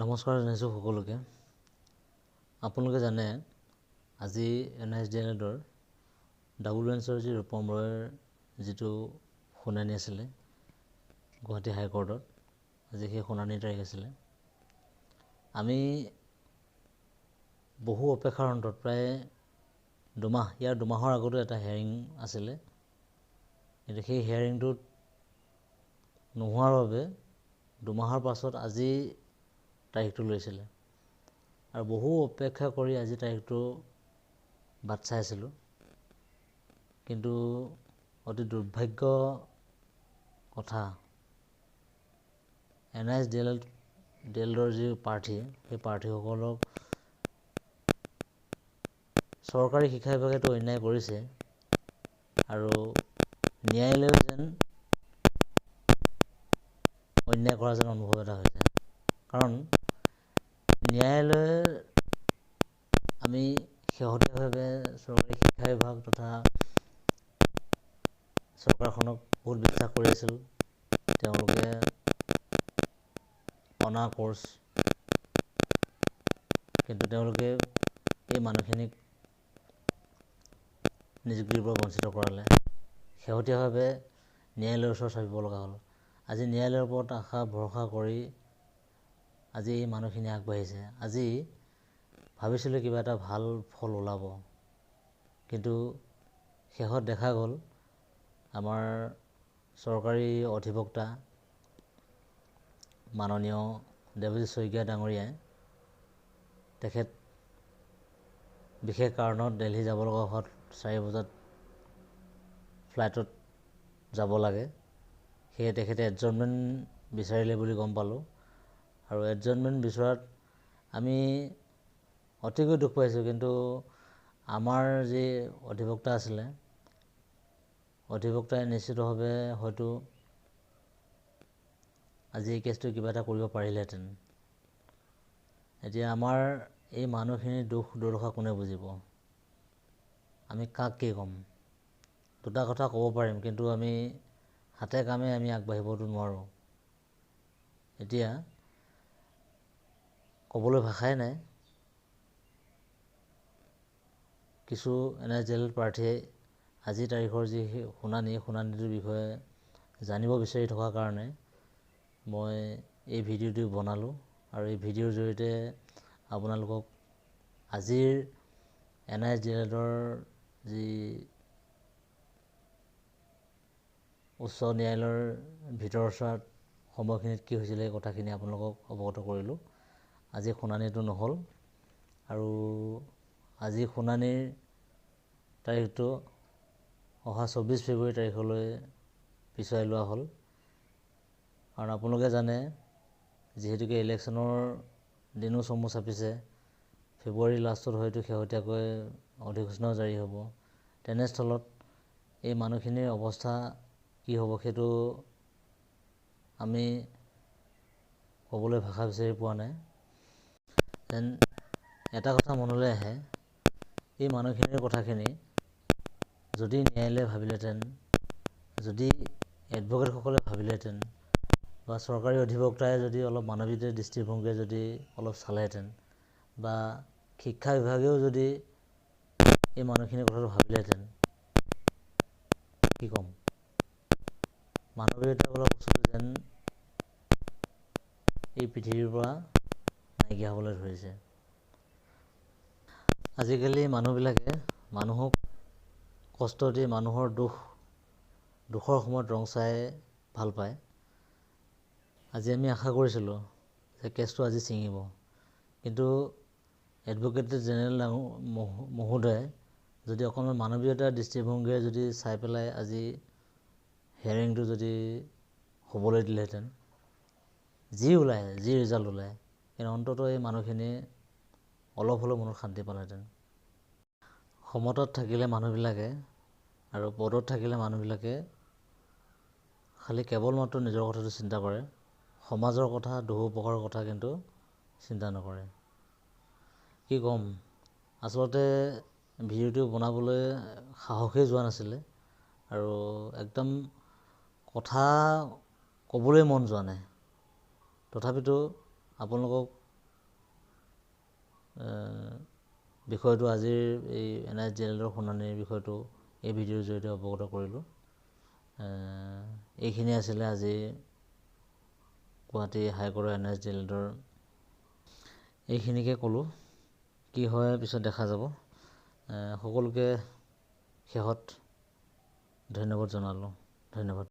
নমস্কাৰ জনাইছোঁ সকলোকে। আপোনালোকে জানে আজি NSDLৰ ডাবল বেঞ্চৰ যি ৰূপম ৰয়ৰ যিটো শুনানি আছিলে গুৱাহাটী হাইকোৰ্টত, আজি সেই শুনানিৰ তাৰিখ আছিলে। আমি বহু অপেক্ষাৰ অন্তত প্ৰায় ইয়াৰ দুমাহৰ আগতো এটা হিয়াৰিং আছিলে, কিন্তু সেই হিয়াৰিংটোত নোহোৱাৰ বাবে দুমাহৰ পাছত আজি তাৰিখটো লৈছিলে আৰু বহু অপেক্ষা কৰি আজি তাৰিখটো বাট চাই আছিলোঁ। কিন্তু অতি দুৰ্ভাগ্য কথা, NSDLৰ যি প্ৰাৰ্থী, সেই প্ৰাৰ্থীসকলক চৰকাৰী শিক্ষা বিভাগেতো অন্যায় কৰিছে আৰু ন্যায়ালয়েও যেন অন্যায় কৰা যেন অনুভৱ এটা হৈছে। কাৰণ ন্যায়ালয়ে আমি শেহতীয়াভাৱে চৰকাৰী শিক্ষা বিভাগ তথা চৰকাৰখনক বহুত বিশ্বাস কৰি আছিল। তেওঁলোকে অনা কোৰ্চ, কিন্তু তেওঁলোকে এই মানুহখিনিক নিযুক্তিৰ পৰা বঞ্চিত কৰালে। শেহতীয়াভাৱে ন্যায়ালয়ৰ ওচৰত চাপিব লগা হ'ল। আজি ন্যায়ালয়ৰ ওপৰত আশা ভৰসা কৰি আজি এই মানুহখিনি আগবাঢ়িছে। আজি ভাবিছিলোঁ কিবা এটা ভাল ফল ওলাব, কিন্তু শেষত দেখা গ'ল আমাৰ চৰকাৰী অধিবক্তা মাননীয় দেৱজিৎ শইকীয়া ডাঙৰীয়াই তেখেত বিশেষ কাৰণত দিল্লী যাব লগা হোৱাত 4 বজাত ফ্লাইটত যাব লাগে, সেয়ে তেখেতে এডজৰ্ণমেণ্ট বিচাৰিলে বুলি গম পালোঁ। আৰু এডজৰ্ণমেণ্ট বিচৰাত আমি অতিকৈ দুখ পাইছোঁ। কিন্তু আমাৰ যি অধিবক্তা আছিলে, অধিবক্তাই নিশ্চিতভাৱে হয়তো আজি এই কেছটো কিবা এটা কৰিব পাৰিলেহেঁতেন। এতিয়া আমাৰ এই মানুহখিনিৰ দুখ দুৰ্দশা কোনে বুজিব? আমি কাক কি ক'ম? দুটা কথা ক'ব পাৰিম, কিন্তু আমি হাতে কামে আমি আগবাঢ়িবতো নোৱাৰোঁ। এতিয়া ক'বলৈ ভাষাই নাই। কিছু NSDL প্ৰাৰ্থীয়ে আজিৰ তাৰিখৰ যি শুনানিটোৰ বিষয়ে জানিব বিচাৰি থকাৰ কাৰণে মই এই ভিডিঅ'টো বনালোঁ আৰু এই ভিডিঅ'ৰ জৰিয়তে আপোনালোকক আজিৰ NSDLৰ যি উচ্চ ন্যায়ালয়ৰ ভিতৰচোৱাত সময়খিনিত কি হৈছিলে এই কথাখিনি আপোনালোকক অৱগত কৰিলোঁ। আজি শুনানিটো নহ'ল আৰু আজি শুনানিৰ তাৰিখটো অহা 24 ফেব্ৰুৱাৰী তাৰিখলৈ পিছুৱাই লোৱা হ'ল। কাৰণ আপোনালোকে জানে, যিহেতুকে ইলেকশ্যনৰ দিনো চমু চাপিছে, ফেব্ৰুৱাৰী লাষ্টত হয়তো শেহতীয়াকৈ অধিসূচনাও জাৰি হ'ব। তেনেস্থলত এই মানুহখিনিৰ অৱস্থা কি হ'ব সেইটো আমি ক'বলৈ ভাষা বিচাৰি পোৱা নাই। যেন এটা কথা মনলৈ আহে, এই মানুহখিনিৰ কথাখিনি যদি ন্যায়ালয়ে ভাবিলেহেঁতেন, যদি এডভকেটসকলে ভাবিলেহেঁতেন, বা চৰকাৰী অধিবক্তাই যদি অলপ মানৱীয় দৃষ্টিভংগীৰে যদি অলপ চালেহেঁতেন, বা শিক্ষা বিভাগেও যদি এই মানুহখিনিৰ কথাটো ভাবিলেহেঁতেন, কি ক'ম, মানৱীয়তা বোলা বস্তুটো যেন এই পৃথিৱীৰ পৰা নাইকিয়া হ'বলৈ ধৰিছে। আজিকালি মানুহবিলাকে মানুহক কষ্ট দি মানুহৰ দুখৰ সময়ত ৰং চাই ভাল পায়। আজি আমি আশা কৰিছিলোঁ যে কেছটো আজি ছিঙিব, কিন্তু এডভকেট জেনেৰেল মহোদয়ে যদি অকণমান মানৱীয়তাৰ দৃষ্টিভংগীৰে যদি চাই পেলাই আজি হিয়াৰিংটো যদি হ'বলৈ দিলেহেঁতেন, যি ৰিজাল্ট ওলায়, কিন্তু অন্ততঃ এই মানুহখিনি অলপ হ'লেও মনত শান্তি পালেহেঁতেন। ক্ষমতাত থাকিলে মানুহবিলাকে আৰু পদত থাকিলে মানুহবিলাকে খালি কেৱল মাত্ৰ নিজৰ কথাটো চিন্তা কৰে, সমাজৰ কথা, উপকাৰৰ কথা কিন্তু চিন্তা নকৰে। কি ক'ম, আচলতে ভিডিঅ'টো বনাবলৈ সাহসেই যোৱা নাছিলে আৰু একদম কথা ক'বলৈ মন যোৱা নাই। তথাপিতো আপোনালোকক বিষয়টো আজিৰ এই NIS জেনেৰেলৰ শুনানিৰ বিষয়টো এই ভিডিঅ'ৰ জৰিয়তে অৱগত কৰিলোঁ। এইখিনি আছিলে আজি গুৱাহাটী হাইকোৰ্টৰ NIS জেনেৰেলৰ। এইখিনিকে ক'লোঁ, কি হয় পিছত দেখা যাব। সকলোকে শেষত ধন্যবাদ জনালোঁ। ধন্যবাদ।